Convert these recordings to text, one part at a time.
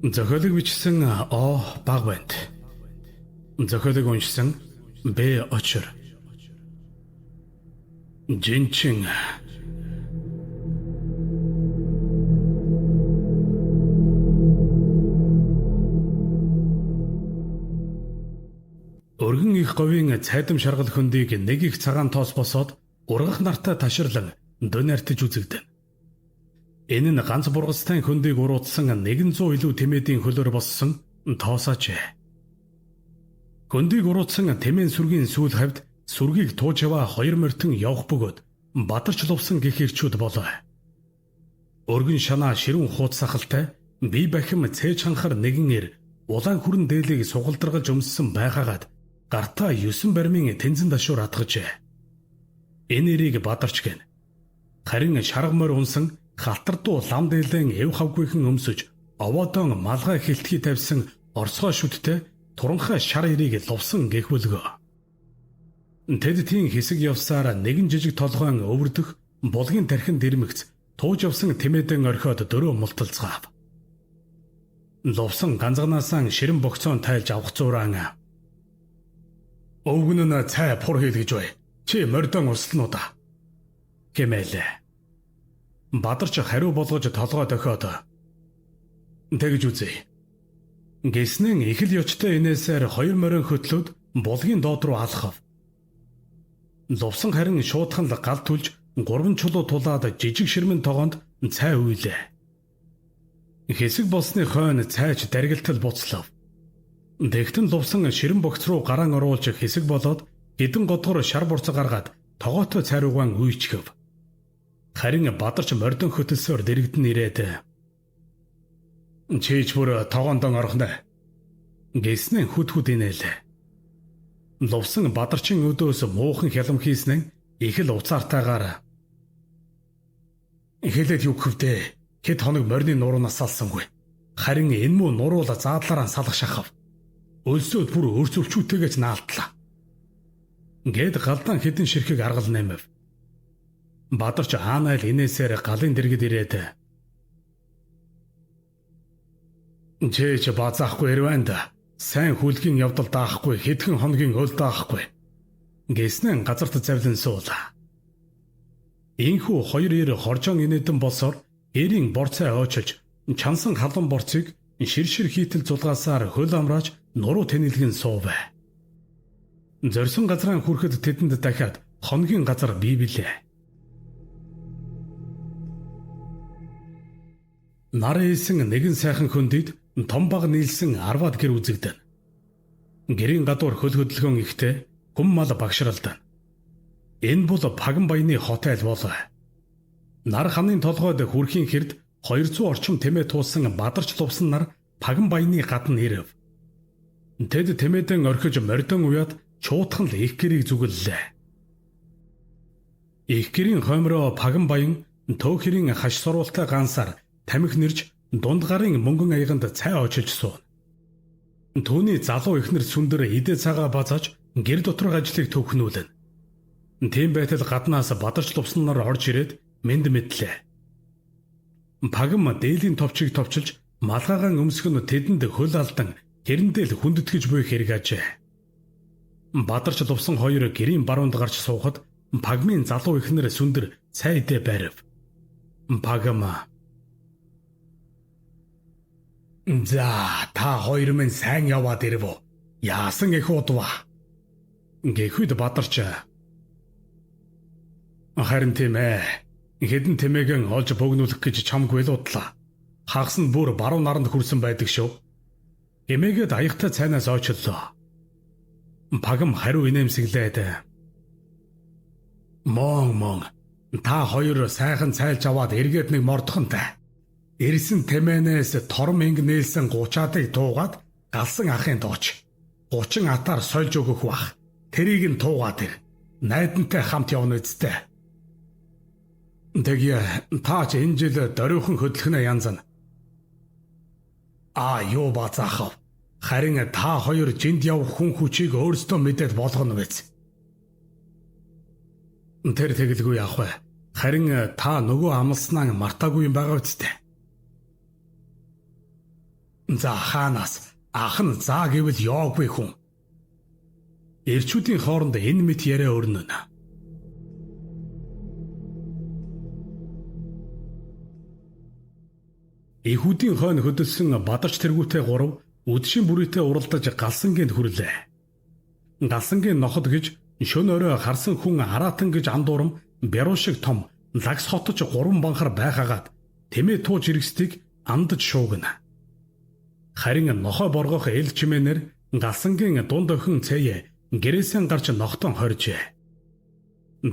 Зохиолыг бичсэн О. Багбанд. Зохиолыг уншсан Б. Очор. Жинчин. Өргөн их говийн цайдам шаргал хөндийг нэг их цагаан тоос босоод ургах нартай таширлан дөнертэж үзэгдэн. Энэ нь ганц бургастай хөндийг уруутсан 100 илүү тэмээдийн хөлөөр боссон тоосаач. Хөндийг уруутсан тэмээн сүргийн сүүл хавьд сүргийг тууж яваа 2 морьтон явах бөгөөд бадарч лувсан гих ирчүүд болоо. Өргөн шанаа ширүүн хуудас сахалтай бие бахим цээж ханхар нэгэн ир улаан хүрэн дээлийг сугалдаргалж өмссөн байгаагаад гартаа 9 баримын тэнцэн дашуур атгажээ. Энэ ирийг бадарч гэн. Харин шарга морь унсан халтардуу лам дээлэн эв хавгүйхэн өмсөж овоодон малгай хилтгий тавьсан орсгой шүттэй туранхай шар ирийг лувсан гэхвэлгөө. Тэд тийм хэсэг явсаар нэгэн жижиг толгойн өвөрдөх булгийн тархинд дэрмэгц тууж явсан тэмээдэн орхиод дөрөө мулталцгаав. Лувсан ганцганаасаа ширэн богцоон тайлж авах зураан. Өвгөн нь цай пур хийлгэж бай. Чи мордон услнуудаа. Гэмээлээ. Бадарч хариу болгож толгой дохиод тэгж үзье. Гэснэн их л ёчтой инээсээр 2 морин хөтлөд булгийн доод руу алхав. Лувсан харин шуудхан л гал түлж 3 чулуу тулаад жижиг ширмэн тогоонд цай уйлээ. Хэсэг болсны хойно цайч даргилтал буцлав. Тэгтэн лувсан ширэн богц руу гараан оруулж хэсэг болоод хэдэн годгор шар бурцаг гаргаад тогоотой цайруугаан үйчгэв. Харин бадарч мордон хөтөлсөөр дэрэгдэн ирээд чийч бүр тогоондон орхно гэснэн хүд инээлээ. Лувсан бадарчин өдөөс муухан хялам хийснэн их л уцаартайгаар хэлээд юу гэвдээ хэд хоног морины нуруунаас салсангүй. Харин энэ муу нуруула заадлаараа салах шахав. Өлсөд бүр өөрсөвчүүтэйгэж наалтлаа. Гэд галдаан хэдэн ширхэг аргал нэмэв. Бадарч хаанайл инээсээр галын дэргэд ирээд чээч баазаахгүй ирвэнд сайн хүлгийн явдал даахгүй хэдхэн хоногийн өл даахгүй гэснэн газарт завлан суулаа. Инхүү 2 ир хоржон инээдэн болсоор эрийн борцай очиж чансан халуун борцыг ширшир хийтэл зулгаасаар хөл амрааж нуруу тэнэлгэн суувэ. Зорсон газраа хүрэхэд тэдэнд дахиад хоногийн газар бий билээ. Нар ийсэн нэгэн сайхан хөндөд том баг нийлсэн 10-аад гэр үзэгдэн. Гэрийн гадуур хөл хөдөлгөөн ихтэй хүм мал багшралдан. Энэ бол Паган баяны хот айл болоо. Нар хамны толгойд хүрхийн хэрд 200 орчим тэмээ туулсан бадарч лувсан нар Паган баяны гадна ирэв. Тэд тэмээдэн орхиж мордон уяад чуутхан л их гэрийг зүгэллээ. Их гэрийн хоймроо Паган баян төөхрийн хаш сурвалтай гансаар тамхи нэрж дунд гарын мөнгөн аяганд цай очиж сууна. Түүний залуу эхнэр сүндэр идэ цагаа базааж гэр доторх ажлыг төвхнүүлнэ. Тийм байтал гаднаас бадарч лувсан нар орж ирээд мэд мэдлээ. Паган дээлийн товчийг товчилж малгайгаан өмсгөн тэдэнд хөл алдан хэрэндэл хүндэтгэж буй хэрэг ажээ. Бадарч лувсан 2 гэрийн баруунд гарч суухад Пагмын залуу эхнэр сүндэр цай идэ байрав. Пагама за та 2 минь сайн яваад ирв үү? Яасан их удва? Гэхүйд бадарч харин тийм ээ. Хэдэн тэмээгэн олж бөгнүүлэх гэж чамг байлуудлаа. Хагас нь бүр баруун наранд хүрсэн байдаг шүү. Эмээгээд аягтай цайнаас ойчлоо. Пагам хариу инээмсэглээд мон та 2 сайхан цайлж аваад эргээд нэг мордохонтай. Ирсэн тэмээнээс торм инг нээлсэн 30-аадыг туугаад галсан ахын дооч 30 атаар сольж өгөх бах. Тэрийг нь туугаад ир. Найдантай хамт явна үсттэй. Тэгье таач энэ жил дөрөвхөн хөдлөхнө янз нь. Юу бацаахав. Харин та 2 жинд явах хүн хүчийг өөрсдөө мэдээд болгоно биз. Тэр тэгэлгүй яах вэ? Харин та нөгөө амлснаа мартаагүй юм байгаа үсттэй. За хаанаас ах нь заа гэвэл яваагүй хүн. Эрчүүдийн хооронд энэ мэт яриа өрнөнө. Ихүүдийн хойно хөдөлсөн бадарч тэргүүтэй 3 үдшийн бүрийтэй уралдаж галсангийн хүрлээ. Галсангийн ноход гэж шөнө өрөө харсан хүн араатан гэж андуурам бяруу шиг том лагс хотож 3 банхар байхагаад тэмээ тууж иргэстийг андж шуугна. Харин нохой боргох эл чимээнэр галсангийн дунд охин цэе гэрээсээ гарч нохтон хоржээ.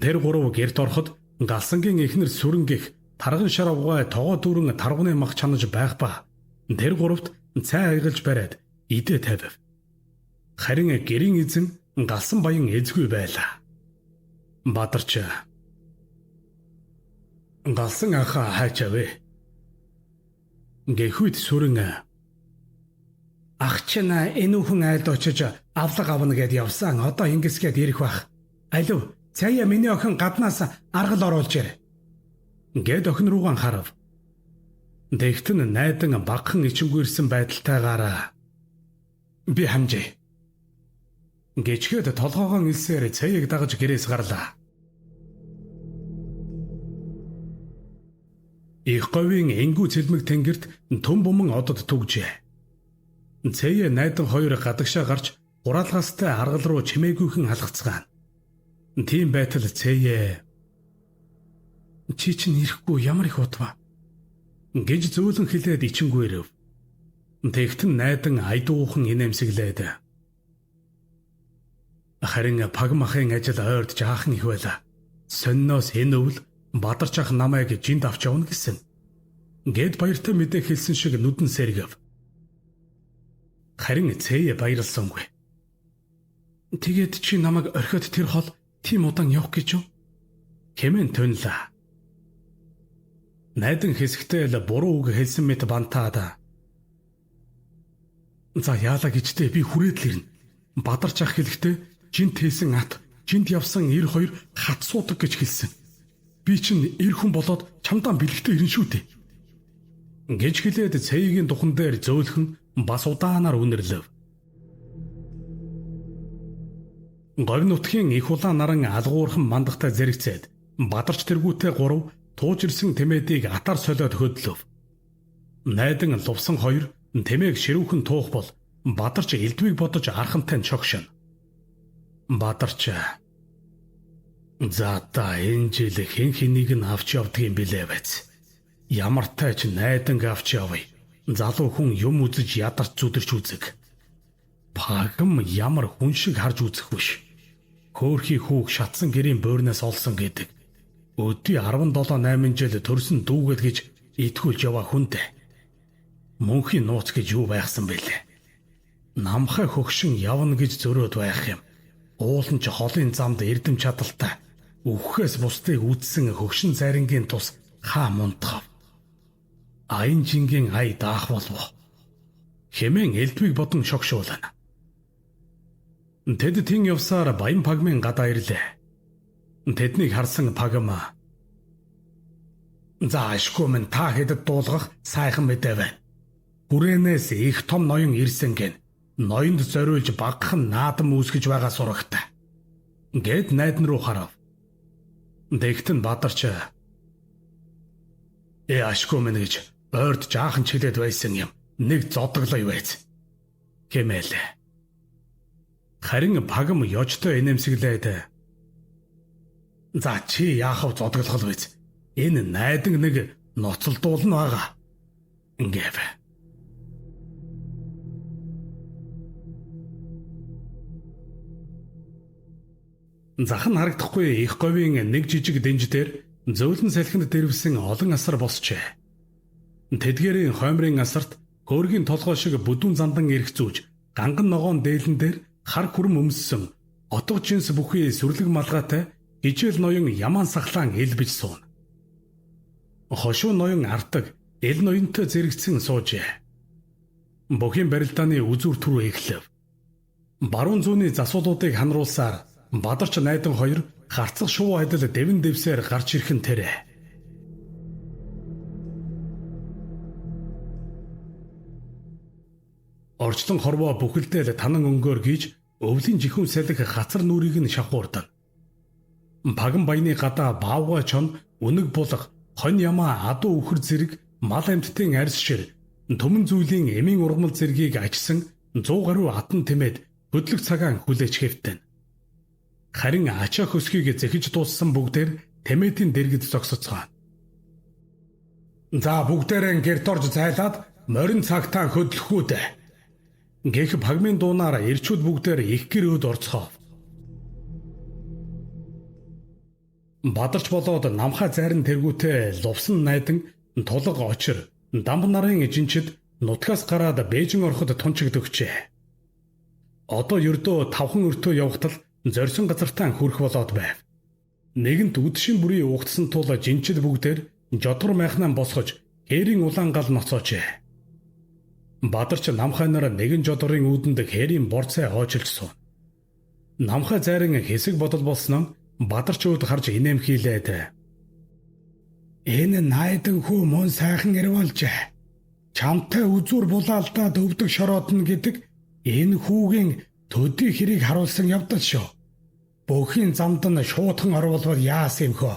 Тэр 3 гэрт ороход галсангийн эхнэр сүрэнгих тарган шарвгай тогоо дүүрэн таргууны мах чанаж байх ба тэр 3-т цай айгалж бариад идэ тавив. Харин гэрийн эзэн галсан баян эзгүй байлаа. Бадарч галсан анхаа хайчавэ. Гэхүйд сүрэн ах чинь энэ хүн айлд очиж авлага авна гэд явсан. Одоо ингэсгээд ирэх бах. Алив цая миний охин гаднаас аргал оруулж ир. Гэд охин руугаа харав. Тэгтэн найдан багхан ичимгүрсэн байдалтайгаар би хамжээ. Гэчгээд толгоогоо илсээр цаяг дагаж гэрээс гарлаа. Их говийн энгүү цэлмэг тэнгэрт төм буман одод түгжээ. Цэе найдан 2 гадагшаа гарч хураалгастай аргал руу чимээгүйхэн халгацгаана. Тийм байтал цэе чи чинь ирэхгүй ямар их удаа гэж зөөлөн хэлээд ичингүй ирэв. Тэгтэн найдан айдуухан инээмсэглээд харин пагмахын ажил ойрд жаахан их байла. Сонноос энэ өвл бадарч ах намайг жинд авч явна гэсэн. Гэд баяртай мэдээ хэлсэн шиг нүдэн сэргэв. Харин цэе баярлсангүй. Тэгээд чи намайг орхиод тэр хол тийм удаан явах гэж юу? Хэмээн төнлөө. Найдан хэсэгтэй л буруу үг хэлсэн мэт бантаад. За яалаа гэжтэй би хүрээд л ирнэ. Бадарч ах хэлэхдээ жинт хэлсэн ат, жинт явсан 92 хат суудаг гэж хэлсэн. Би чинь эр хүн болоод чамдаа бэлэгтэй ирнэ шүү дээ. Гэж хэлээд цэегийн духан дээр зөөлхөн бас удаанаар үнэрлэв. Говь нутгийн их улаан наран алгуурхан мандахтай зэрэгцээд бадарч тэргүүтэй 3 тууж ирсэн тэмээдийг атар солиод хөдлөв. Найдан лувсан 2 тэмээг ширүүхэн туух бол бадарч элдвийг бодож архантай чогшин. Бадарч за та энэ жил хэн хэнийг нь авч явдгийн билээ байц. Ямар тач найданг авч явъя. Залуу хүн юм үзэж ядарч зүдэрч үзэг. Пагам ямар хүн шиг харж үзэх биш. Хөөхий хүүг шатсан гэрийн буйрнаас олсон гэдэг. Өдий 17-8 жил төрсөн дүүгэл гэж итгүүлж яваа хүнтэй. Мөнхийн нууц гэж юу байхсан бэлээ. Намхай хөгшин явна гэж зөрөөд байх юм. Уулан ч холын замд эрдэм чадалтай. Үххээс бусдыг үдсэн хөгшин зарингийн тус хаа мундахав. Аян жингийн ай даах болов. Хэмээн элдвийг бодон шогшуулна. Тэд тэн явсаар баян пагмын гадаа ирлээ. Тэднийг харсан пагма. За ашгүй минь та хэдэд дуулгах сайхан мэдээ байна. Хүрээнээс их том ноён ирсэн гэн. Ноёнд зориулж багхан наадам үүсгэж байгаа сурагтай. Гэд найдан руу харав. Тэгтэн бадарч ашгүй минь гэж ойрд жаахан чилээд байсан юм. Нэг зодоглоо байц. Хэмээлээ. Харин пагам ёжтой инээмсэглээд за чи яахав зодоглол биз? Энэ найдан нэг ноцолдуулна байгаа. Ингээв. Захан харагдахгүй их говийн нэг жижиг дэнж дээр зөөлөн салхинд дэрвсэн олон асар босчээ. Тэдгээрийн хоймрын асарт хөөргийн толгой шиг бүдүүн зандан ирэх зүүж ганган ногоон дээлэн дээр хар хүрэм өмссөн отго жинс бүхий сүрлэг малгайтай ижил ноён ямаан сахлаан элбэж сууна. Хошуу ноён артаг эл ноёнтой зэрэгцэн суужээ. Бүхийн барилдааны үзүүр түрүү эхлэв. Баруун зүүнний засуулуудыг ханруулсаар бадарч найдан 2 харцах шувуу адил дэвэн дэвсээр гарч ирхэн тэрэ. Орчлон хорвоо бүхэлдээ танан өнгөөр гүйж өвлийн жихүүн салхи хацар нүрийг нь шахуурдан. Паган баяны гадаа баавга чон үнэг булах хонь ямаа адуу үхэр зэрэг мал амьтдын арьс шир төмөн зүйлийн эмийн ургамал зэргийг ачсан 100 гаруй атан тэмээд хөдлөх цагаан хүлээж хэвтэн. Харин ачаа хөсгийг зэхэж дууссан бүгдээр тэмээдийн дэргэд зогсоцгоо. За бүгдээрээ гэрт орж зайлаад морин цагтаа хөдлөхүүд гэх пагмын дуунаар ирчүүд бүгдээр их гэр өд орцгоо. Бадарч болоод намхаа зайран тэргүүтээ лувсан найдан тулга очир дамб нарын жинчид нутгаас гараад Бээжин ороход тунчигдөгчээ. Одоо ердөө 5 өртөө явхтал зорьсон газартаа хүрэх болоод байв. Нэгэнт үдшин бүрий угтсан тул жинчид бүгдээр жодгор майхнаа босгож хээрийн улаан гал ноцоочээ. Бадарч намхай нар нэгэн жодгорын үүдэнд хээрийн борцоо хойчилжсон. Намхай зайран хэсэг бодол болсноо Бадарч үүд харж инээмхийлээд энэ найдан хүү мөн сайхан ир болжээ. Чамтай үзүр булаалдаад өвдөг шороотно гэдэг энэ хүүгийн төдий хэрийг харуулсан явдал шүү. Бүхийн замд нь шуудхан орволвол яасан юм хөө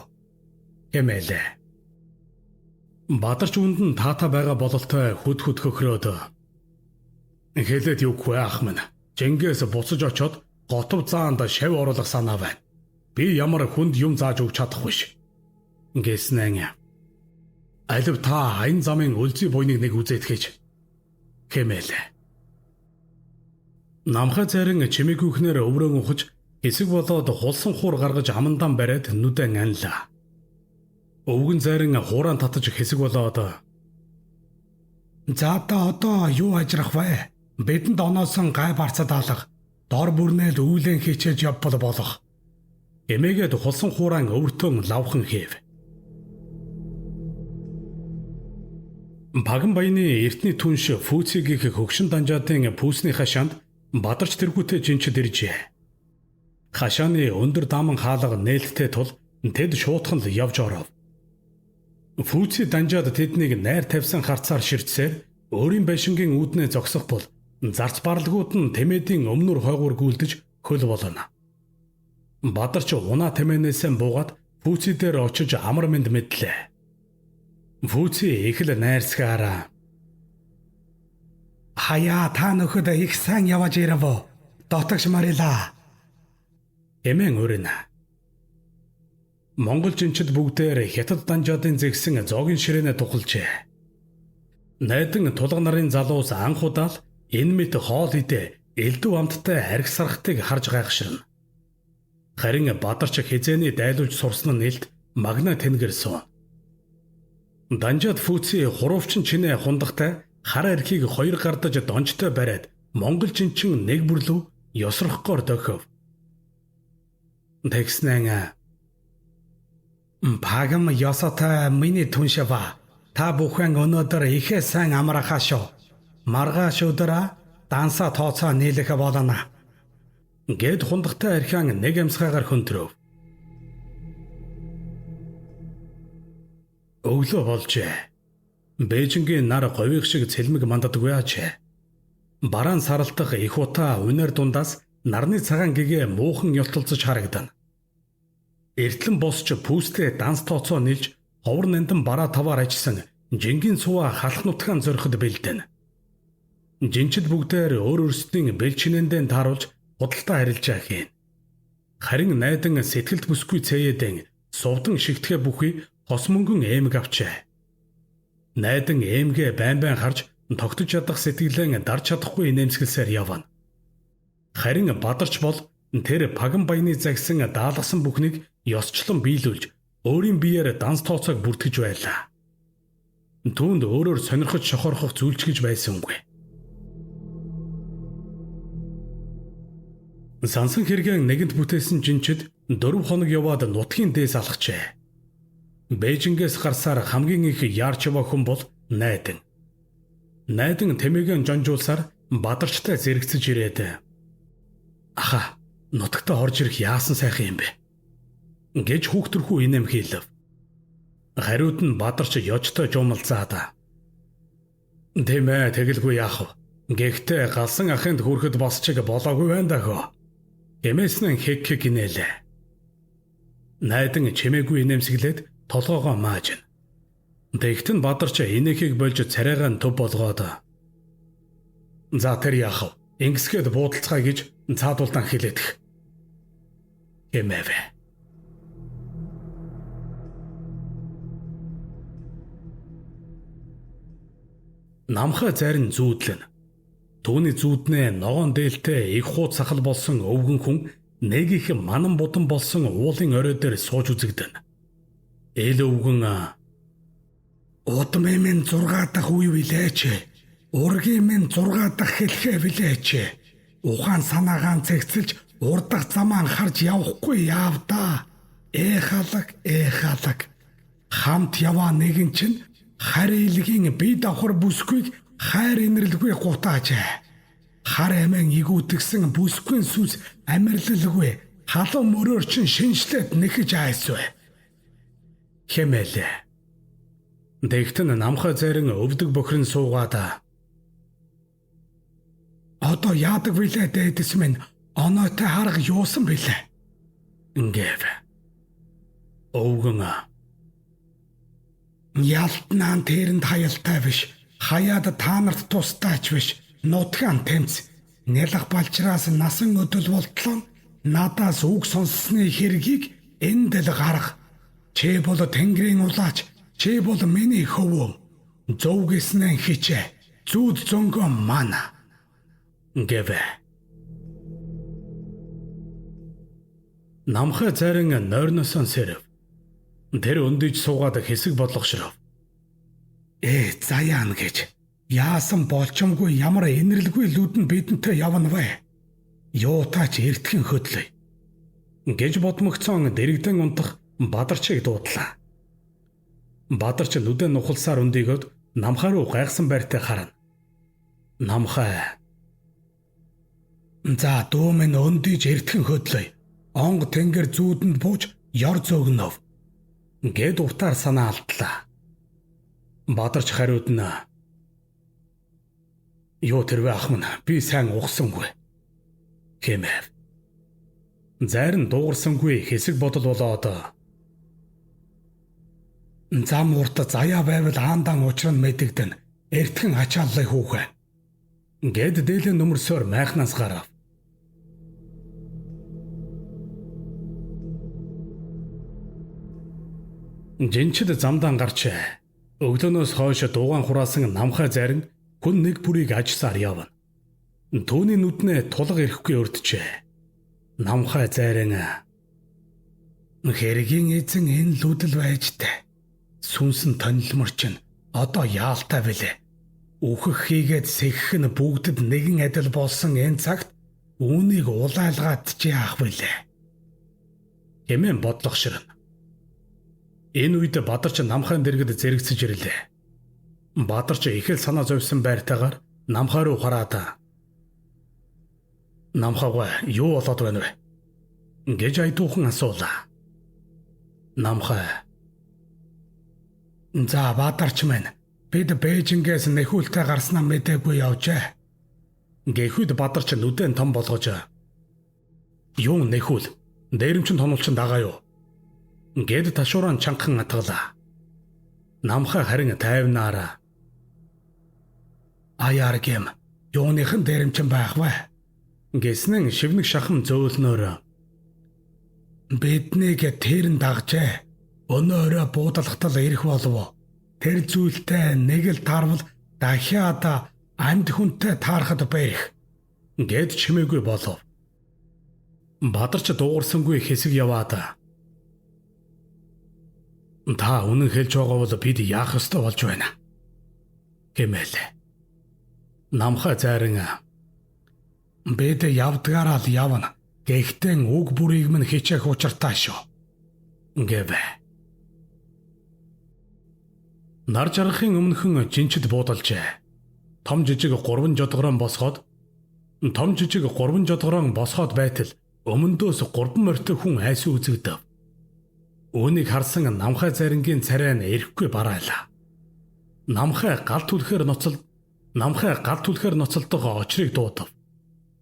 хэмээлээ. Бадарч үнд нь таата байгаа бололтой хөд хөхрөөд хэлээд юугүй ах минь. Жингээс буцаж очоод готов заанд шав оруулах санаа байна. Би ямар хүнд юм зааж өгч чадахгүй ш. Гэснэн алив та айн замын үлзий буйныг нэг үзээд хийж хэмээлээ. Намхай царин чимэг хүүхнэр өврөн ухаж хэсэг болоод хулсан хуур гаргаж амандан бариад нүдэн анлаа. Өвгөн зарин хууран татаж хэсэг болоод за одоо юу ажрах вэ? Бидэнд оноосон гай барцад алга дор бүрнээл үүлэн хийчээж явбал болох. Эмээгээд хулсан хууран өвөртөн лавхан хийв. Паган баяны эртний түнш Фүүцигийнх хөгшин данжаатын пүүсний хашаанд Бадарч тэргүүтээ жинчид иржээ. Хашааны өндөр даман хаалга нээлттэй тул тэд шуудхан л явж оров. Фүүци данжаад тэднийг найр тавьсан харцаар ширтсээр өөрийн байшингийн үүднээ зогсох бол зарц баралгууд нь тэмээдийн өмнөр хойгуур гүйлдэж хөл болно. Бадарч унаа тэмээнээсээ буугаад Фүүци дээр очиж амар мэнд мэдлээ. Фүүци их л найрсгаараа хаяа та нөхөд их сайн явж ирав. Дотогш марила. Эмэн өрнө. Монгол жинчид бүгдээр хятад данжаадын зэгсэн зоогийн ширээнэ тухалжээ. Найдан тулга нарын залуус анх удаал энэ мэт хоол идэ элдв амттай арх сархтыг харж гайхширна. Харин Бадарч хизээний дайлуулж сурсан нь нэлд магна тэнгэрсэн. Данжаад Фүүци хурууфчин чинээ хундахтай хар архийг хоёр гардаж донжтой бариад монгол жинчин нэг бүрлүү ёсрохгоор дохив. Тэгснэн Пагам ёсотой миний түншава та бүхэн өнөөдөр ихээ сайн амрахаа шүү. Маргааш өдрөө данса тооцоо нийлэх болно. Гэд хундахтай архиан нэг амсгаагаар хөндрөв. Өглөө болжээ. Бээжингийн нар говийг шиг цэлмэг мандадгүй ачаа. Бараан саралтах их утаа үнээр дундаас нарны цагаан гэгээ муухан ёлтолцож харагдана. Эртлэн босч пүүстэй данс тооцоо нийлж ховор нандин бараа таваар ажсан жингийн суваа халах нутгаан зориход бэлдэнэ. Жинчид бүгдээр өөр өөрсдийн бэлчинэндээ тааруулж худалдаа харилжаа хийн. Харин найдан сэтгэлд бүсгүй цээдэн сувдан шигтгэе бүхий хос мөнгөн ээмэг авчээ. Найдан ээмгээ байн харж тогтож чадах сэтгэлэн дарж чадахгүй нэмсгэлсээр явна. Харин Бадарч бол тэр паган баяны загсан даалгасан бүхнийг ёсчлон биелүүлж өөрийн биеэр данс тооцоог бүртгэж байлаа. Түүнд өөрөөр сонирхож шохорхох зүйлч гэж байсангүй. Сансан хэрэгэн нэгэнт бүтээсэн жинчид 4 хоног яваад нутгийн дээс алхажээ. Бээжингээс гарсаар хамгийн их яарч яваа хүн бол найдан. Найдан тэмээгэн жонжуулсаар Бадарчтай зэрэгцэж ирээд аха нутагтаа орж ирэх яасан сайхан юм бэ гэж хүүхдэрхүү инээмхийлв. Хариуд нь Бадарч ёжтой жумалзаад. Тэмээ тэгэлгүй яах вэ? Гэхдээ галсан ахынд хүрэхэд бас чиг болоогүй байна даа. Эмээснэн хэг гинээлээ. Найдан чимээгүй инээмсэглээд толгоогоо маажна. Тэгтэн Бадарч инээхийг болж царайгаа төв болгоод за тэр яах вэ? Ингэсгээд буудалцгаа гэж цаадуулдан хэлээдэх. Хэмээв. Намхай зарин зүүдлэн. Түүний зүүднээ ногоон дээлтэй их хуу цахал болсон өвгөн хүн нэг их манан будан болсон уулын орой дээр сууж үзэгдэн. Эл өвгөн удмын минь 6 дахь үе билээч. Ургийн минь 6 дахь хэлхээ билээч. Ухаан санаагаан цэгцэлж урдах замаа харж явахгүй яавда. Халаг. Хамт яваа нэгэн чинь харилгийн бие давхар бүсгүйг хайр инэрлгүй гутааж. Хар амин игүүтгсэн бүсгүйн сүс амирлалгүй халуун мөрөөр чинь шинжлээд нэхэж айсвэ. Хэмээлээ. Дэгтэн намхай зарин өвдөг бохирн суугаад одоо яадаг вилээ дэдэс минь оноотой харга юусан билээ. Ингээв. Өвгөн ялтнаан тэрэнд хаялтай биш. Хаяад та нарт тустаач биш. Нутгаан тэмц. Нялх балчраас насан өдөл болтлоо надаас үг сонссны хэргийг энд л гарга. Чи бол Тэнгэрийн улаач. Чи бол миний хөвөө. Зөвгснэн хичээ. Зүуд зөнгөө мана. Гэвэ. Намхай зарин нойрносон сэрэв. Тэр өндөж суугаад хэсэг бодлогошров. Заяан гэж. Яасан болчомгүй ямар инэрлгүй лүдэн бидэнтэй явна вэ? Юутаач эртхэн хөдлөе. Гэж бодмогцсон дэрэгдэн унтах Бадарчийг дуудлаа. Бадарч нүдэн нухалсаар өндөгөөд намхай руу гайхсан байртай харна. Намхай. За дүү минь өндөж эртхэн хөдлөе. Онг тэнгэр зүүдэнд бууж ёр зөөгнөв. Гэд утаар санаа алдлаа. Бадарч хариудна. Юу тэрвэ ах минь би сайн угсангүй. Хэмээв. Зарин дуугарсангүй хэсэг бодол болоод зам урт заяа байвал аандан учраа мэдэгдэн эртхэн ачааллыг хүүхэ. Гэд дээлэн нөмөрсөөр майхнаас гарав. Жинчид замдан гарч өглөөнөөс хойш дуугаан хураасан намхай зарин хүн нэг бүрийг ажсаар явна. Түүний нүднээ тулга ирэхгүй өрдөжээ. Намхай зарин хэргийн эзэн энэ лүдэл байжтэй. Сүнсэн тонилмор чинь одоо яалтай билээ. Үхэх хийгээд сэхэх нь бүгдэд нэгэн адил болсон энэ цагт үүнийг улайлгаад чи яах вүлээ? Хэмээн бодлогошрно. Энэ үед Бадарч намхайн дэргэд зэрэгцэж ирлээ. Бадарч их л санаа зовсон байртайгаар намхай руу хараад намхайгаа юу болоод байна вэ? Гэж айдуухан асуулаа. Намхай. За Бадарч минь бид Бээжингээс нэхүүлтэй гарснаа мэдээгүй явжээ. Гэхэд Бадарч нүдэн том болгож юу нэхүүл? Дээрэмчин тонулчин дагаа юу? Гэд ташууран чангахан атгалаа. Намхай харин тайвнаараа. Аяар гэм юуныхан дээрэмчин байх вэ? Гэснэн шивнэг шахам зөөлнөөр биднийг тэрэн дагжээ. Өнөөрөө буудалхтал ирэх болов. Тэр зүйлтэй нэг л таарвал дахиад амьд хүнтэй таарахад байх. Гэд чимээгүй болов. Бадарч дуугарсангүй хэсэг яваад та үнэн хэлж байгаа бол бид яах ёстой болж байна. Хэмээлээ. Намхай зарин бид явдгаараа л явна. Гэхдээ үг бүрийг минь хичээх учиртай шүү. Гэвэ. Нар жаргахын өмнөхөн жинчид буудалжээ. Том жижиг 3 жодгорон босгоод байтал өмнөдөөс 3 морьтой хүн айсуу үзэгдэв. Үүнийг харсан намхай зарингийн царай нь ирэхгүй бараалаа. Намхай гал түлхээр ноцол намхай гал түлхээр ноцолдох очрыг дуудав.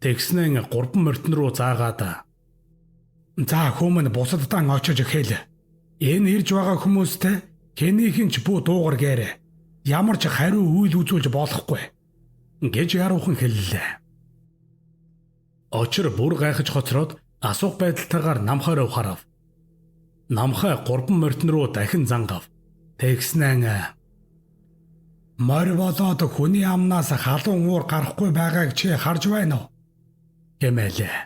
Тэгснэн 3 морьтон руу заагаад "За хүмүүн бусаддаа очиж эхэл. Энэ ирж байгаа хүмүүстэй хэнийхэн ч бүү дуугар гээрэ. Ямар ч хариу үйл үзүүлж болохгүй" гэж яруухан хэллээ. Очир бүр гайхаж хоцроод асуух байдалтайгаар намхай руу харав. Намхай 3 морьтон руу дахин зангав. Тэгснэн "Морь болоод хүний амнаас халуун уур гарахгүй байгааг чи харж байна уу?" гэмээлээ.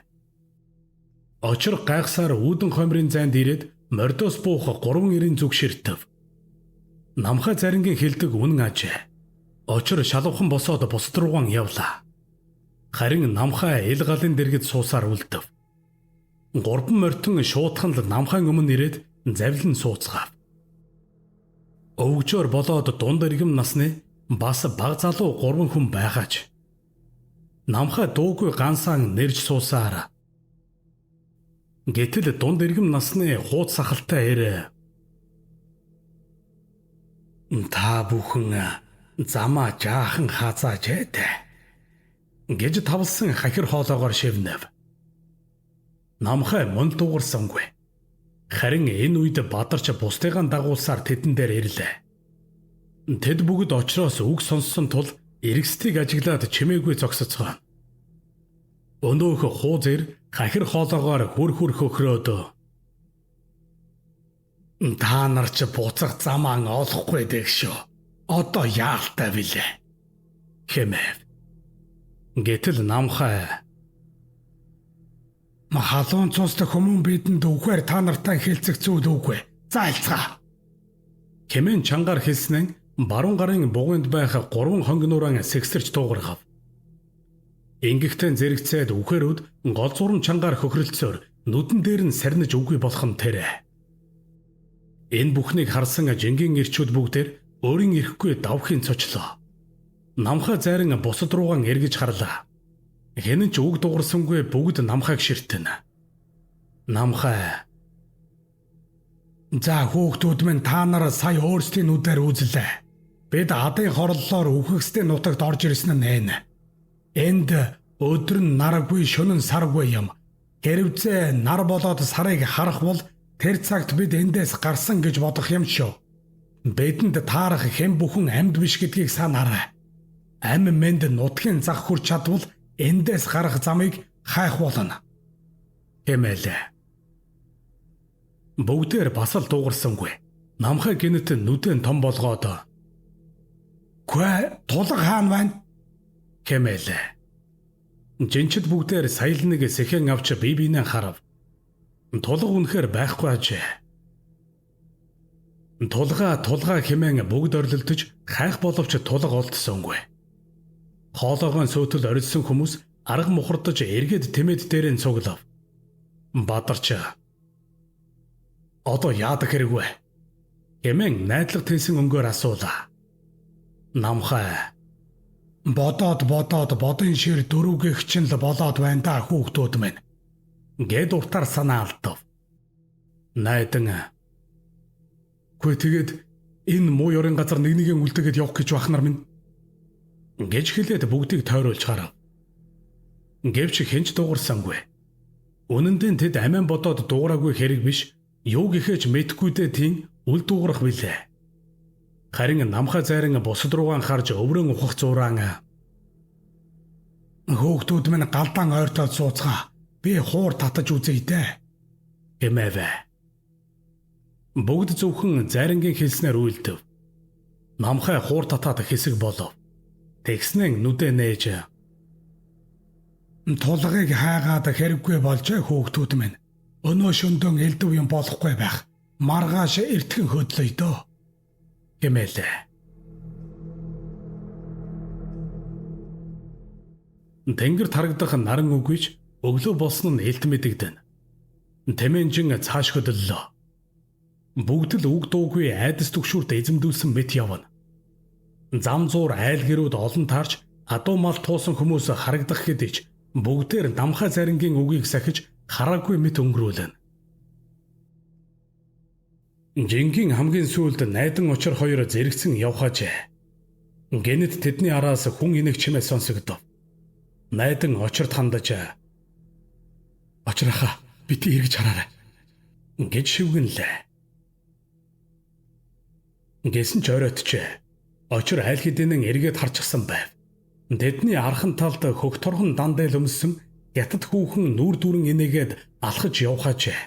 Очир гайхсаар үүдэн хомрын зайд ирээд мордоос буух 3 эрийн зүг ширтэв. Намхай зарингийн хэлдэг үнэн ажээ. Очир шалуухан босоод бусад руугаан явлаа. Харин намхай ил галын дэргэд суусаар үлдэв. 3 морьтон шуудхан л намхайн өмнө ирээд завлан сууцгаав. Өвгчөөр болоод дунд иргэм насны бас баг залуу 3 хүн байгаач. Намхай дуугүй гансаан нэрж суусаар. Гэтэл дунд иргэм насны хууд сахалтай ирээ. "Та бүхэн замаа жаахан хаазааж ээ" гэж тавлсан хахир хоолоогоор шивнэв. Намхай мөн дуугарсангүй. Харин энэ үед бадарч бусдыгаа дагуулсаар тэдэн дээр ирлээ. Тэд бүгд очроос үг сонссон тул эргэстийг ажиглаад чимээгүй зогсоцгоо. Өнөөх хуузэр хахир хоолоогоор хөр хөхрөөд "Та нар ч буцах замаа олохгүй дэх шүү. Одоо яалтай билээ" хэмэв. Гэтэл намхай "Халуун цустай хүмүүн бидэнд үгээр та нартай хэлцэх зүйл үгүй. Зайлцгаа" хэмээн чангаар хэлснэн баруун гарын бугуйнд байх 3 хонгинууран сэгсэрч дуугаргав. Ингэхдээ зэрэгцээд үхэрүүд гол зурм чангаар хөхрөлцөөр нүдэн дээр нь сарниж үгүй болох нь тэрэ. Энэ бүхнийг харсан жингийн ирчүүд бүгдээр өөрийн ирэхгүй давхын цочлоо. Намхай зарин бусад руугаан эргэж харлаа. Хэнэн ч үг дуурсангүй бүгд намхайг ширтэнэ. Намхай "За хүүхдүүд минь та нар сая өөрсдийн нүдээр үзлээ. Бид адын хорлолоор үхэгсдийн нутагт орж ирсэн нь энэ. Энд өдөр нь наргүй шөнө нь саргүй юм. Хэрвээ нар болоод сарыг харах бол тэр цагт бид эндээс гарсан гэж бодох юм шүү. Бидэнд таарах хэм бүхэн амьд биш гэдгийг санаарай. Ам мэнд нутгийн зах хүрч чадвал эндээс гарах замыг хайх болно" хэмээлээ. Бүгдээр бас л дуугарсангүй. Намхай гинэт нүдэн том болгоод "Гүй тулга хаан байна" хэмээлээ. Жинчид бүгдээр саял нэг сэхэн авч бие биенээ харав. Тулга үнэхээр байхгүй ажээ. Тулга хэмээн бүгд орилдож хайх боловч тулга олдсонгүй. Хоолоогоо сөөтөл орилсон хүмүүс арга мухардаж эргээд тэмээд дээр нь цуглав. Бадарч "Одоо яадаг хэрэгвэ?" хэмээн найдлага тэнсэн өнгөөр асуулаа. Намхай бодон шир дөрөвгөх чинь л болоод байна да хүүхдүүд минь" гэд уртаар санаа алдав. Найдан "Гүй тэгээд энэ муу ёрын газар нэгнийгээ үлдээгээд явах гэж бахнар минь" гэж хэлээд бүгдийг тойруулж харав. Гэвч хинч дуугарсангүй. Үнэн дээр тэд амин бодоод дуугараагүй хэрэг биш, юу гэхээч мэдхгүйдээ тийм үл дуугарах билээ. Харин намхай зарин бусад руугаан харж өврөн ухах зураан "Хүүхдүүд минь галдаан ойртоод сууцгаа. Би хуур татаж үзье дээ" гэмээв. Бүгд зөвхөн зарингийн хэлснээр үйлдэв. Намхай хуур татаад хэсэг болов. Тэгснэн нүдэ нээж "Тулгыг хайгаад хэрэггүй болж хүүхдүүд минь. Өнөө шөндөөн элдв юм болохгүй байх. Маргааш эртхэн хөдлөе дөө" гэмээлээ. Тэнгэр тарагдах наран үгүйч өглөө болсон нь элт мэдэгдэн. Тэмэнжин цааш хөдлөлөө. Бүгд л үг дуугүй айдас төгшүүрт эзэмдүүлсэн мэт явна. Зам зуур айл гэрүүд олон таарч адуу мал туусан хүмүүс харагдах хэдийч бүгдээр намхай зарингийн үгийг сахиж хараагүй мэт өнгөрүүлнэ. Жингийн хамгийн сүүлд найдан учир хоёр зэрэгцэн явхаажээ. Гэнэт тэдний араас хүн инэг чимээ сонсогдов. Найдан очирд хандаж "Очрахаа бити эргэж хараарай" гэж шивгэнлээ. Гэсэн ч оройдчээ. Очир аль хэдийнэн эргээд харчихсан байв. Тэдний архан талд хөх торхон дандаа өмссөн хятад хүүхэн нүүр дүүрэн инээгээд алхаж явхаажээ.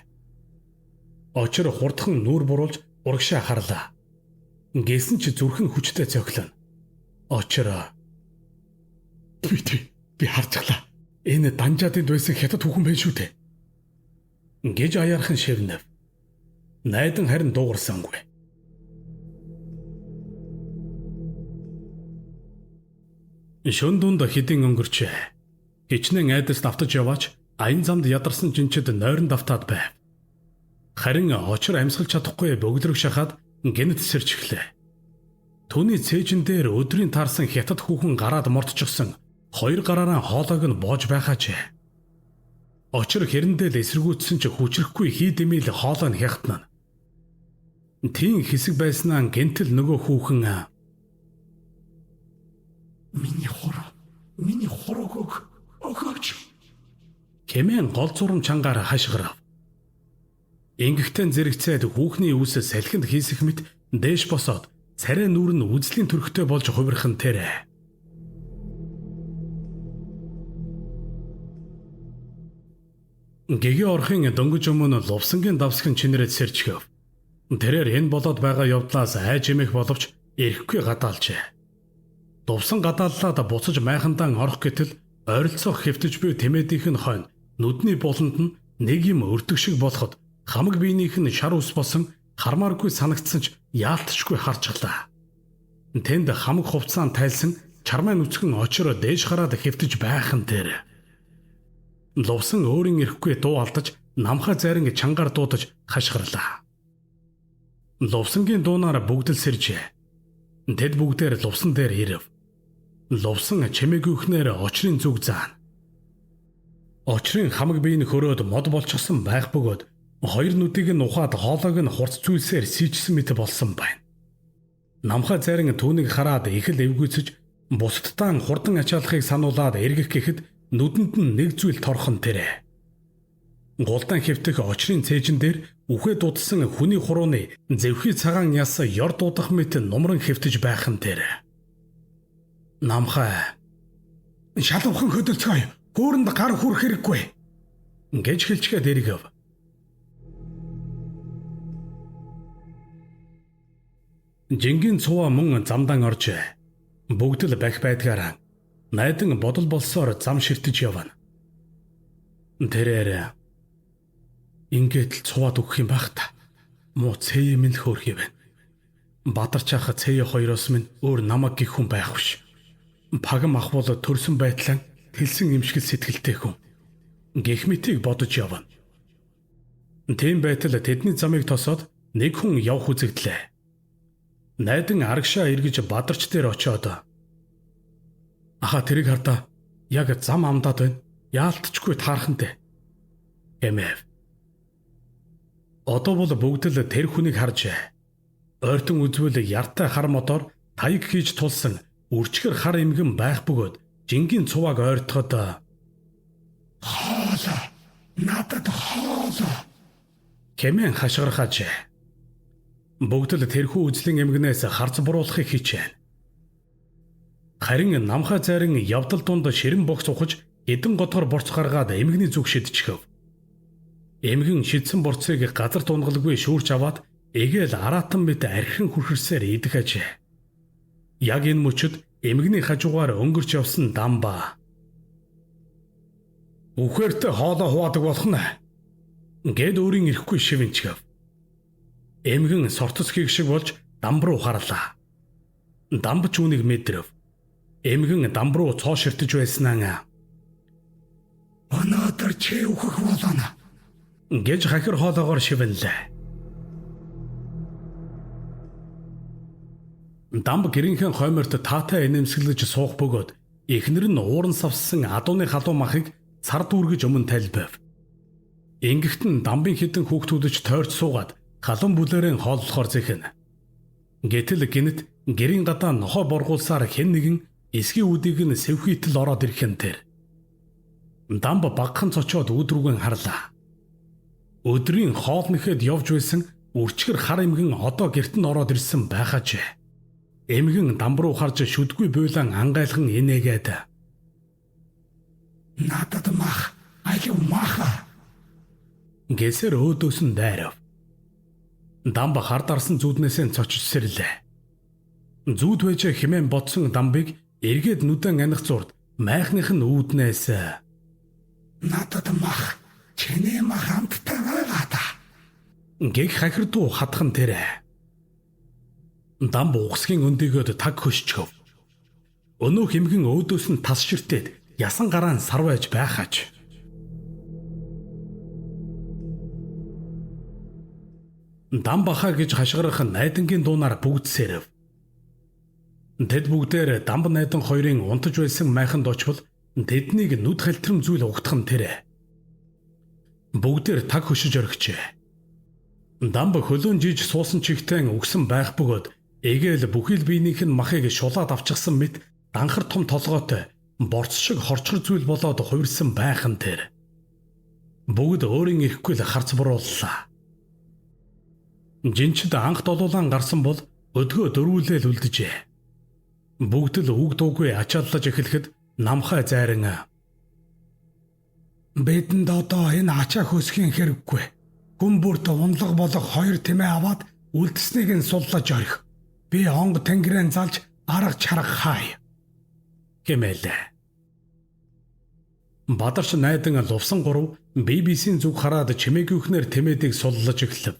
Очир хурдхан нүүр буруулж урагшаа харлаа. Гэсэн ч зүрхэн хүчтэй цохилно. Очир би харцглаа. Энэ данжаадынд байсан хятад хүүхэн байх шүү дээ гэж аяархан шивнэв. Найдан харин дуугарсангүй. Шөнө дунд хэдийн өнгөрчээ. Хичнээн айдас давтаж яваач аян замд ядарсан жинчид нойрон давтаад байв. Харин очир амьсгалж чадахгүй бөглөрөг шахаад гэнэт сэрчихлээ. Түүний цээжин дээр өдрийн таарсан хятад хүүхэн гараад мордчихсон 2 гараараа хоолойг нь боож байхаажээ. Очир хэрэндээ л эсэргүүцсэн ч хүчрэхгүй хий дэмэл хоолой нь хягтна. Тийм хэсэг байснаа гэнтэл нөгөө хүүхэн Миний хорог өгөөч хэмээн гол зурам чангаар хашгирав. Ингэхтэн зэрэгцээд хүүхний үс салхинд хийсэх мэт дээш босоод царай нүүр нь үзлийн төрхтэй болж хувирхан тэрэ. Гэгээ орхын дөнгөж өмнө лувсангийн давсгын чинэрээд сэрчгэв. Тэрээр энэ болоод байгаа явдлаас айж эмэх боловч ирэхгүй гадаалжээ. Дувсан гадааллаад буцаж майхандаа орох гэтэл ойролцоох хэвтэж буй тэмээдийнх нь хойно нүдний буланд нь нэг юм өртөг шиг болоход хамаг биенийх нь шар ус босон хармааргүй санагдсан ч яалтчгүй харчихлаа. Тэнд хамаг хувцаан тайлсан чармай нүцгэн очроо дээш гараад хэвтэж байхан дээр. Лувсан өөрийн ирэхгүй дуу алдаж намхаа зарин чангаар дуудаж хашгирлаа. Лувсангийн дуунаар бүгд л сэржээ. Тэд бүгдээр лувсан дээр ирэв. Лувсан чимээгүйхнээр очрын зүг заана. Очрын хамаг биеийн хөрөөд мод болчихсон байх бөгөөд 2 нүдийг нь ухаад хоолойг нь хурц зүйлсээр сийжсэн мэт болсон байна. Намхаа зарин түүнийг хараад их л эвгүйцэж бусдтаа хурдан ачаалахыг сануулад эргэх гэхэд нүдэнд нь нэг зүйл торхон тэрэ. Голдан хэвтэх очрын цээжин дээр үхээ дудсан хүний хурууны зэвхий цагаан яс ёр дуудах мэт нумран хэвтэж байхан тэрэ. Намхаа шалавхан хөдөлцгөөе. Хүүрэнд гар хүрэх хэрэггүй гэж хэлчихэд эргэв. Жингийн цуваа мөн замдан оржээ. Бүгд л бах байдгаараа найдан бодол болсоор зам ширтэж явна. Тэрээр ингээд л цуваад өгөх юм байх та. Муу цээ минь хөөрхий байна. Бадарчаах цээ хоёроос минь өөр намаг гих хүн байх биш. Пагам ах бол төрсөн байдлаа хэлсэн имшгэл сэтгэлтэй хүн. Гихмитийг бодож явна. Тийм байтал тэдний замыг тосоод нэг хүн явх үзэгдлээ. Найдан арагшаа эргэж бадарч дээр очиод "Аха тэрийг хардаа яг зам амдаад байна. Яалтчгүй таархантай" эмээв. Одоо бол бүгд л тэр хүнийг харжээ. Ойртон үзвэл яртай хар мотор таяг хийж тулсан үрчгэр хар эмгэн байх бөгөөд жингийн цувааг ойртоход "Хоолоо надад хоолоо" хэмээн хашгирхаажээ. Бүгд л тэрхүү үзлэн эмгэнээс харц буруулахыг хичээнэ. Харин намхаа зарин явдал дунд ширэн богц ухаж эдэн готгор борц гаргаад эмгэний зүг шидчихв. Эмгэн шидсэн борцыг газар тунгалгүй шүүрч аваад эгээл араатан мэт архин хүрхэрсээр идэх ажээ. Яг энэ мөчөд эмгэний хажуугаар өнгөрч явсан дамба. "Үхээртэй хоолоо хуваадаг болох нь" гэд өөрийн ирэхгүй шивэнчгэв. Эмгэн сортос хийх шиг болж дамб руу харлаа. Дамб ч үүнийг мэдрэв. Эмгэн дамб руу цоо ширтэж байснаа "Өнөөдөр чи үхэх болно" гэж хахир хоолоогоор шивэнлээ. Дамб гэрийнхэн хойморт таатай энэмсэглэж суух бөгөөд эхнэр нь ууран савссан адууны халуун махыг цар дүүргэж өмнө тайлбав. Ингэхтэн дамбын хідэн хүүхдүүдж тойрч суугаад халуун бүлээрэн хооллохоор зэхэн. Гэтэл гинэт гэрийн гадаа нохой боргуулсаар хэн нэгэн эсгийн үдийг нь сэвхийтэл ороод ирхэн тэр. Дамба багхан цочоод өөдрүүгэн харлаа. Өдрийн хоол нэхэд явж байсан үрчгэр хар эмгэн одоо гэрт нь ороод ирсэн байхаж. Эмгэн дамб руу харж шүдгүй буйлан ангайлхан инээгээд. Надад мах, аюу маха. Гэсэр өөдөөс нь дайрав. Дамба хардарсан зүүднээсээ цочж сэрлээ. Зүүд байж хэмээн бодсон дамбыг эргээд нүдэн аних зурд майхных нь үүднээс Надад мах, чиний мах хамттай байгаа та. гэг хахирдуу хатхан тэрэ. Дамб угсгийн өндөгөөд таг хөшчөв. Өнөө хэмгэн өөдөөс нь тас ширтээд ясан гараан сарвайж байхаж. Дамбахаа гэж хашгирах найдангийн дуунаар бүгд сэрв. Тэд бүгдээр дамб найдан хоёрын унтаж байсан майханд очвол тэднийг нүд халтрэм зүйл угтах нь тэрэ. Бүгдээр таг хөшиж орхижээ. Дамб хөлөөн жиж суусан чигтэн өгсөн байх бөгөөд эгээл бүхэл биенийх нь махыг шулаад авчихсан мэт данхар том толгойтой борц шиг хорчгор зүйл болоод хувирсан байх нь тэр. Бүгд өөрийн ирэхгүй л харц бурууллаа. Жинчид анх долуулан гарсан бол өдгөө дөрвүүлээл үлдэжээ. Бүгд л үг дуугүй ачааллаж эхлэхэд намхай зайран Бидэнд одоо энэ ачаа хөсхийн хэрэггүй. Гүн бүрт унлаг болох хоёр тэмээ аваад үлдсэнийг нь суллаж орхи. Би онг тэнгэрэн залж арга чарга хай. Гэмээлээ. Бадарч найдан лувсан гурав BBC-ийн зүг хараад чимээгүйхнэр тэмээдийг суллаж эхлэв.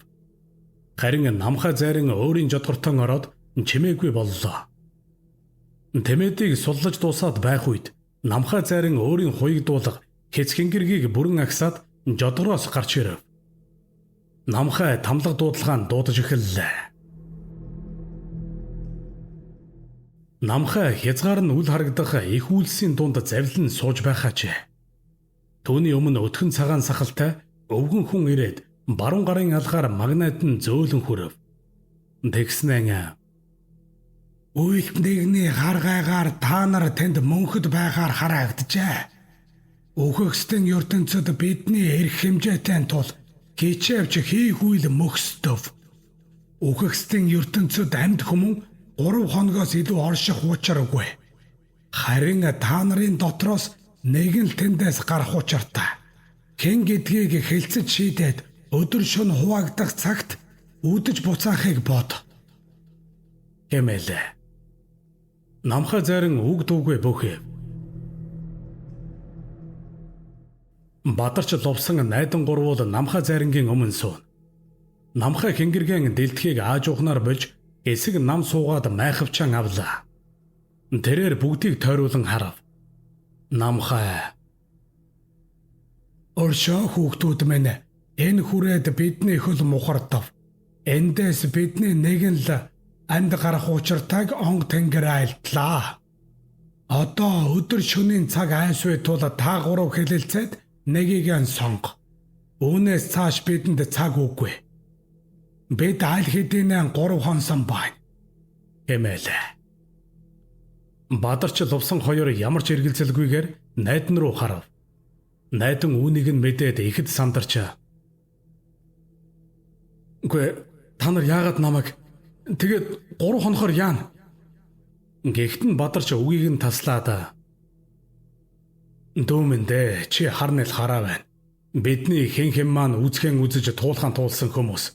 Харин намхай зайран өөрийн жодгортон ороод чимээгүй боллоо. Тэмээдийг суллаж дуусаад байх үед намхай зайран өөрийн хуйг дуулга хэцгингэргийг бүрэн агсаад жодгороос гарч ирэв. Намхай тамлаг дуудлагаанд дуудаж эхэллээ. Намхай хязгаар нь үл харагдах их үйлсийн дунд завлан сууж байхаач. Түүний өмнө өтгөн цагаан сахалтай өвгөн хүн ирээд баруун гарын алгаар магнайт нь зөөлөн хүрэв. Тэгснэн Үйлт нэгний харгайгаар та нар тэнд мөнхөд байгаар харагджээ. Өөхөкстэн ертөнцөд бидний эрх хэмжээтэй тул хичээвч хийх үйл мөхсдөв. Өөхөкстэн ертөнцөд амьд хүмүүн 3 хоногоос илүү орших учиргүй. Харин та нарын дотроос нэг нь тэндээс гарах учиртай. Хэн гэдгийг хэлцэж шийдээд өдөр шөнө хуваагдах цагт үдэж буцаахыг бод. Гэмээлээ. Намхай зайран үг дуугүй бөхөв. Бадарч лувсан найдан гурвуул намхай зайрангийн өмнө суун. Намхай хэнгэргэн дэлтхийг ааж ухнаар болж эсэг нам суугаад майхавчаан авлаа. Тэрээр бүгдийг тойруулан харав. Намхай. Оршоо хүүхдүүд минь энэ хүрээд бидний хөл мухардав. Эндээс бидний нэгэн л анд гарах учиртайг онг тэнгэр айлтлаа. Одоо өдөр шөнийн цаг айсвэ тул та гурав хэлэлцээд нэгийг нь сонго. Үүнээс цааш бидэнд цаг үгүй. Бид аль хэдийнэ 3 хонсон байна. Гэмээлээ. Бадарч лувсан хоёр ямар ч эргэлзэлгүйгээр найдан руу харав. Найдан үүнийг нь мэдээд ихэд сандарчаа. Үгүй та нар яагаад намайг тэгээд 3 хонохоор яана? Гэхдээ Бадарч үгийг нь таслаад дөөмөндөө чи харнал хараа байна. Бидний хэн хэн маань үзхэн үзэж туулхан туулсан хүмүүс.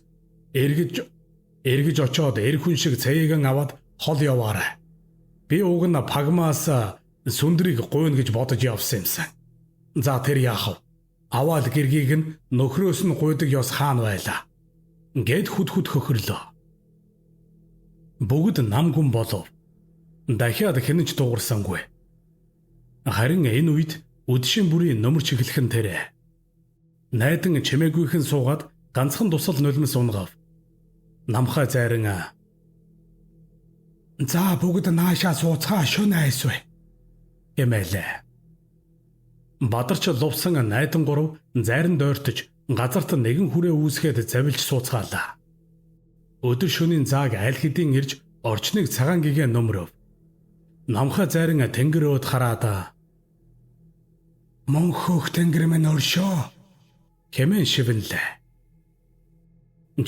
Эргэж очоод эр хүн шиг цээгэн аваад хол яваарай. Би уг нь пагмаас сүндрийг гуйна гэж бодож явсан юмсан. За тэр яах вэ? Аваад гэргийг нь нөхрөөс нь гуйдаг ёс хаана байлаа. Гэд хүд хөхөрлөө. Бүгд нам гүн болов. Дахиад хэнэж дуугарсангүй. Харин энэ үед үдшийн бүрийн нөмөрч эхлэх нь тэрэ. Найдан чимээгүйхэн суугаад ганцхан тусал нулимс унгав. Намхай зайран За бүгд наашаа сууцгаа шөнө айсвэ. Эмээлээ. Бадарч лувсан найдан гурав зайран дойртож газарт нэгэн хүрээ үүсгээд завилж сууцгаалаа. Өдөр шөнийн зааг аль хэдийн ирж Орчныг цагаан гэгээ нөмрөв. Намхаа зайран тэнгэр өөд хараад Мөн хөөх тэнгэр минь өршөө. хэмээн шивнэлээ.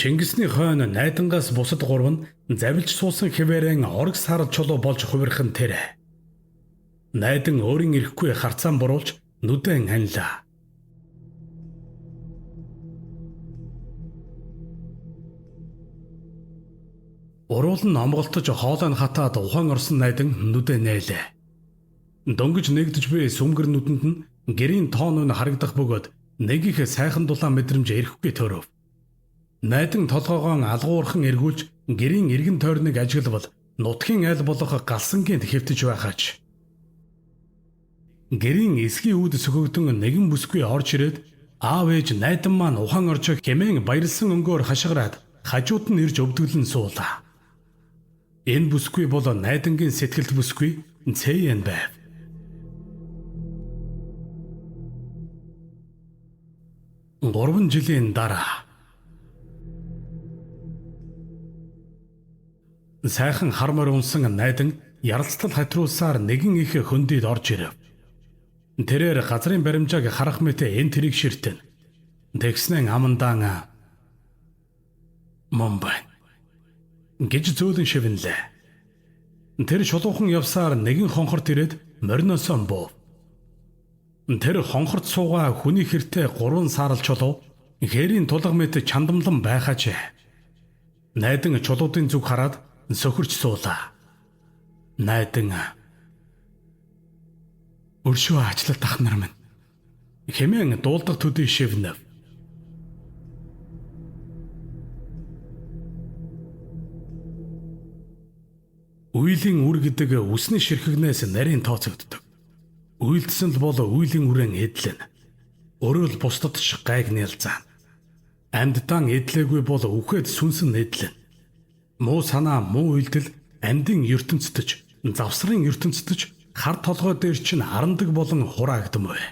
Чингисний хойно найдангаас бусад гурав нь завилж суусан хэвээрэн орог сарал чулуу болж хувирхан тэр. Найдан өөрийн ирэхгүй харцаан буруулж нүдэн ханилаа. Уруул нь амгалтаж хоолой нь хатаад ухаан орсон найдан нүдэ нээлээ. Дөнгөж нэгдэж буй сүмгэр нүдэнд нь гэрийн тоон нь харагдах бөгөөд нэг их сайхан дулаан мэдрэмж ирэхгүй төрөв. Найдан толгоогоо алгуурхан эргүүлж гэрийн эргэн тойрныг ажиглавал нутгийн айл болох галсангийнт хэвтэж байхаач. Гэрийн эсгийн үүд сөхөгдөн нэгэн бүсгүй орж ирээд аав ээж найдан маань ухаан орж хэмээн баярлсан өнгөөр хашгираад хажууд нь ирж өвдөглөн суулаа. Энэ бүсгүй бол найдангийн сэтгэлд бүсгүй Цэйэн байв. Гурван жилийн дараа сайхан хармаар унсан найдан яралцлал хатруулсаар нэгэн их хөндөд орж ирэв. Тэрээр газрын баримжааг харах мэт энэ тэрийг ширтэн. Тэгснэн амандаан Момбай гэж зөөлөн шивнэлээ. Тэр шулуухан явсаар нэгэн хонхорт ирээд мориноосоо буув. Тэр хонхорт суугаа хүний хэртэй 3 саарал чулуу хээрийн тулга мэт чандамлан байхаач. Найдан чулуудын зүг хараад сөхөрч суулаа. Найдан өршөө ачлалт ах нар минь хэмээн дуулдаг төдий шивнэв. Үйлийн үр гэдэг үсний ширхэгнээс нарийн тооцогддог. Үйлдсэн л бол үйлийн үрэн эдлэн. Өөрөө л бусдад ч гайг нээлзаан. Амьдтан эдлээгүй бол үхээд сүнсэн эдлэн. Муу санаа муу үйлдэл амьдын ертөнцөдөж, завсрын ертөнцөдөж хар толгой дээр чинь харандаг болон хураагдсан бай.